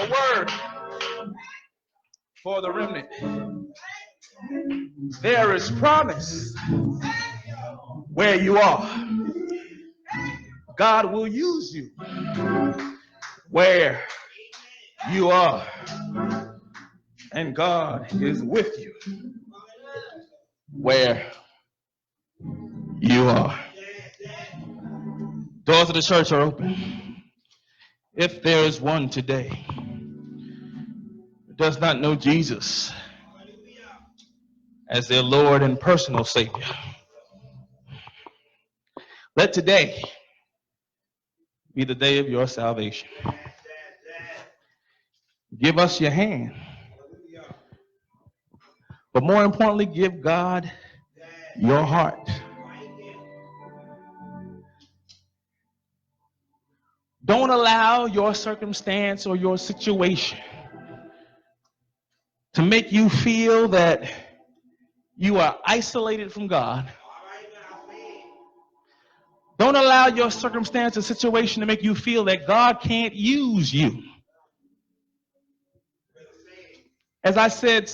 A word for the remnant. There is promise where you are. God will use you where you are. And God is with you where you are. Doors of the church are open. If there is one today who does not know Jesus as their Lord and personal Savior, let today be the day of your salvation. Give us your hand. But more importantly, give God your heart. Don't allow your circumstance or your situation to make you feel that you are isolated from God. Don't allow your circumstance or situation to make you feel that God can't use you. As I said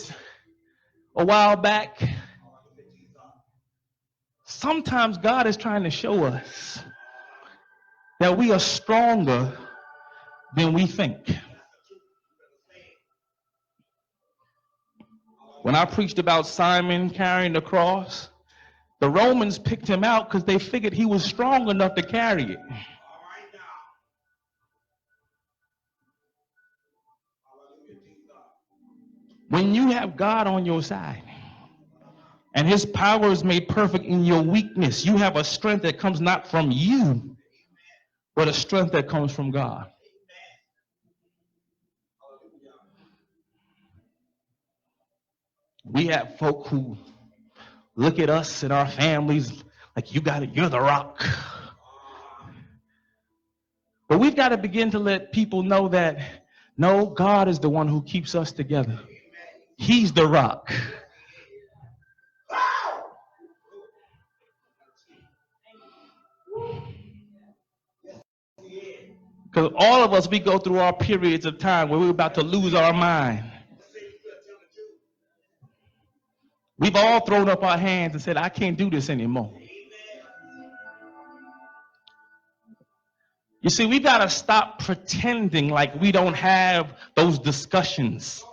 a while back, sometimes God is trying to show us that we are stronger than we think. When I preached about Simon carrying the cross, the Romans picked him out because they figured he was strong enough to carry it. When you have God on your side and his power is made perfect in your weakness, you have a strength that comes not from you, but a strength that comes from God. We have folk who look at us and our families like, you got it, you're the rock. But we've got to begin to let people know that, no, God is the one who keeps us together. He's the rock. Because all of us, we go through our periods of time where we're about to lose our mind. We've all thrown up our hands and said, I can't do this anymore. You see, we've got to stop pretending like we don't have those discussions.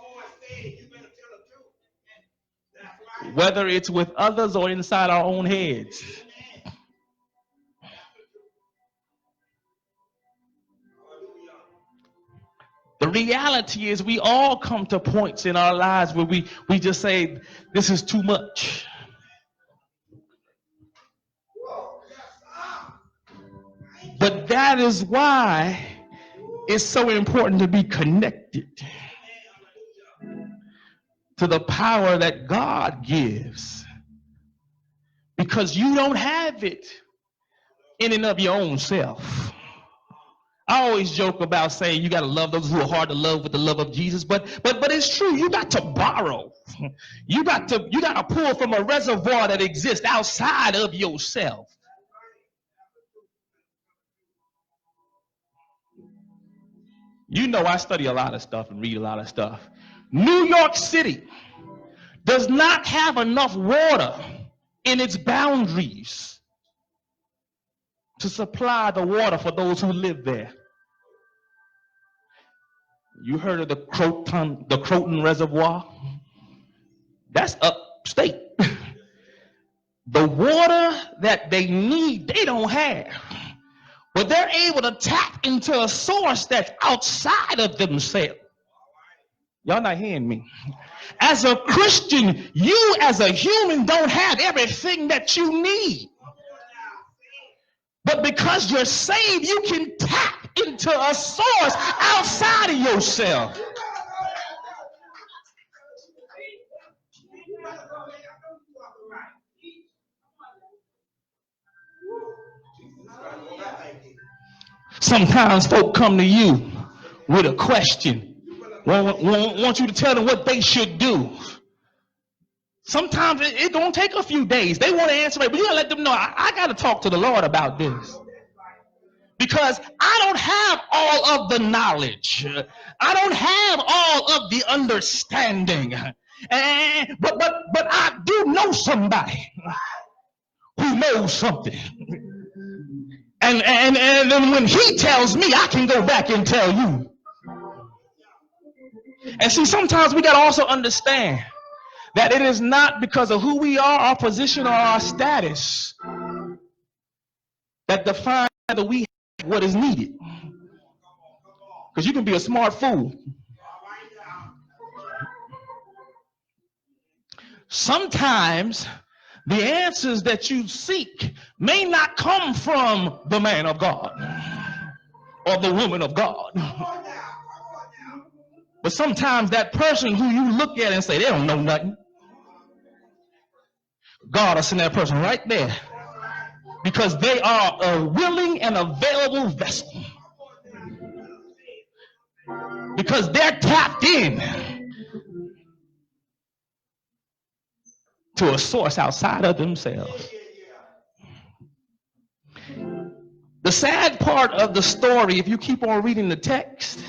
Whether it's with others or inside our own heads. The reality is we all come to points in our lives where we just say, this is too much. But that is why it's so important to be connected to the power that God gives. Because you don't have it in and of your own self. I always joke about saying you got to love those who are hard to love with the love of Jesus, but it's true. You got to borrow. You got to pull from a reservoir that exists outside of yourself. You know, I study a lot of stuff and read a lot of stuff. New York City does not have enough water in its boundaries to supply the water for those who live there. You heard of the Croton Reservoir? That's upstate. The water that they need, they don't have. But they're able to tap into a source that's outside of themselves. Y'all not hearing me? As a Christian, you as a human don't have everything that you need. But because you're saved, you can tap into a source outside of yourself. Sometimes folk come to you with a question. Want you to tell them what they should do. Sometimes it don't take a few days. They want to answer it, but you gotta let them know, I got to talk to the Lord about this. because I don't have all of the knowledge. I don't have all of the understanding. But I do know somebody who knows something. And then when he tells me, I can go back and tell you. And see, sometimes we got to also understand that it is not because of who we are, our position, or our status that defines whether we have what is needed. Because you can be a smart fool. Sometimes the answers that you seek may not come from the man of God or the woman of God. But sometimes that person who you look at and say, they don't know nothing, God will send that person right there because they are a willing and available vessel. Because they're tapped in to a source outside of themselves. The sad part of the story, if you keep on reading the text,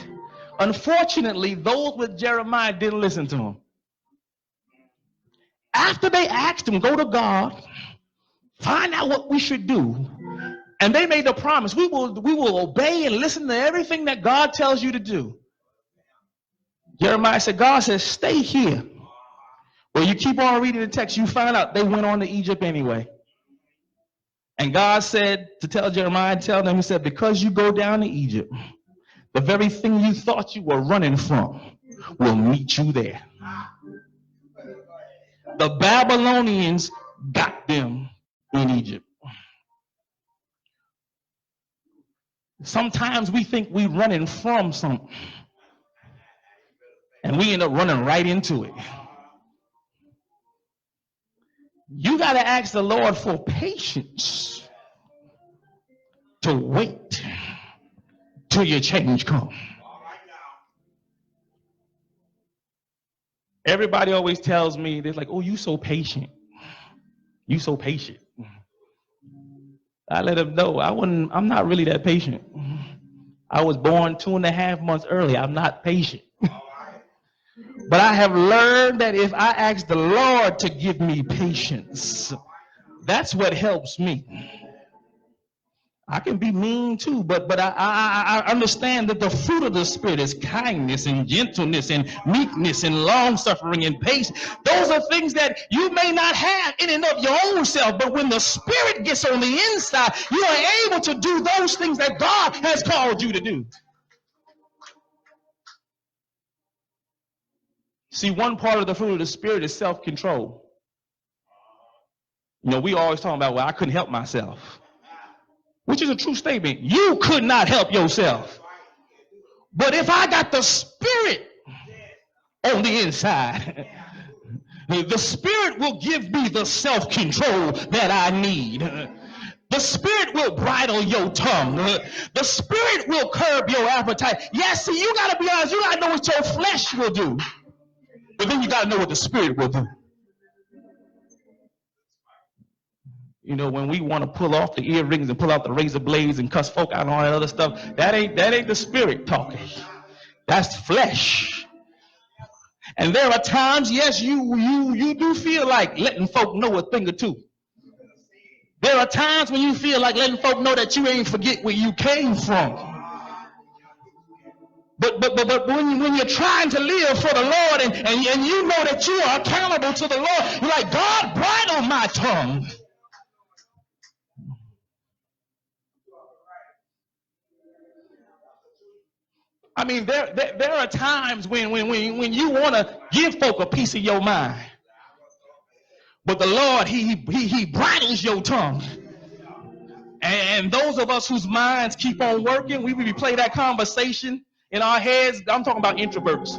unfortunately, those with Jeremiah didn't listen to him. After they asked him, go to God, find out what we should do, and they made the promise, we will obey and listen to everything that God tells you to do. Jeremiah said, God says, stay here. Well, you keep on reading the text, you find out they went on to Egypt anyway. And God said to tell Jeremiah, tell them, he said, because you go down to Egypt, the very thing you thought you were running from will meet you there. The Babylonians got them in Egypt. Sometimes we think we're running from something, and we end up running right into it. You got to ask the Lord for patience to wait till your change comes. Everybody always tells me, they're like, oh, you so patient. You so patient. I let them know I'm not really that patient. I was born 2.5 months early. I'm not patient. But I have learned that if I ask the Lord to give me patience, that's what helps me. I can be mean too, but I understand that the fruit of the Spirit is kindness and gentleness and meekness and long suffering and patience. Those are things that you may not have in and of your own self, but when the Spirit gets on the inside, you are able to do those things that God has called you to do. See, one part of the fruit of the Spirit is self-control. You know, we always talk about, well, I couldn't help myself. Which is a true statement. You could not help yourself. But if I got the Spirit on the inside, the Spirit will give me the self-control that I need. The Spirit will bridle your tongue. The Spirit will curb your appetite. Yes, see, you got to be honest. You got to know what your flesh will do. But then you got to know what the Spirit will do. You know, when we want to pull off the earrings and pull out the razor blades and cuss folk out and all that other stuff, that ain't the Spirit talking. That's flesh. And there are times, yes, you do feel like letting folk know a thing or two. There are times when you feel like letting folk know that you ain't forget where you came from. But when you're trying to live for the Lord and you know that you are accountable to the Lord, you're like, God, bridle my tongue. I mean, there are times when you want to give folk a piece of your mind, but the Lord, he bridles your tongue. And those of us whose minds keep on working, we replay that conversation in our heads. I'm talking about introverts.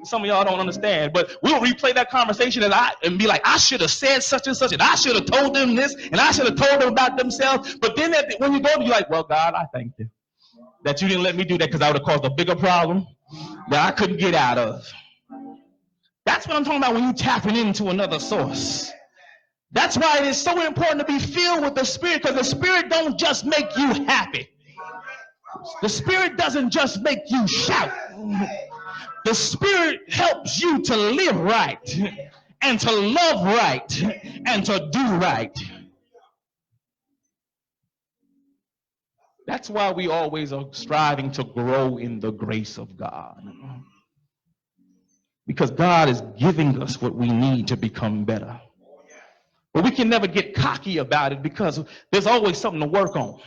Some of y'all don't understand, but we'll replay that conversation and be like, I should have said such and such, and I should have told them this, and I should have told them about themselves. But then when you go, you're like, well, God, I thank you that you didn't let me do that, because I would have caused a bigger problem that I couldn't get out of. That's what I'm talking about when you're tapping into another source. That's why it is so important to be filled with the Spirit, because the Spirit don't just make you happy. The Spirit doesn't just make you shout. The Spirit helps you to live right and to love right and to do right. That's why we always are striving to grow in the grace of God. Because God is giving us what we need to become better. But we can never get cocky about it because there's always something to work on.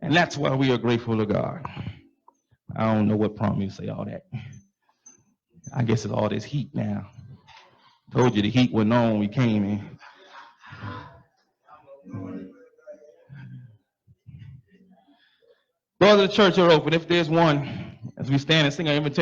And that's why we are grateful to God. I don't know what prompted me to say all that. I guess it's all this heat now. Told you the heat wasn't on when we came in. Doors of the church are open. If there's one, as we stand and sing our invitation.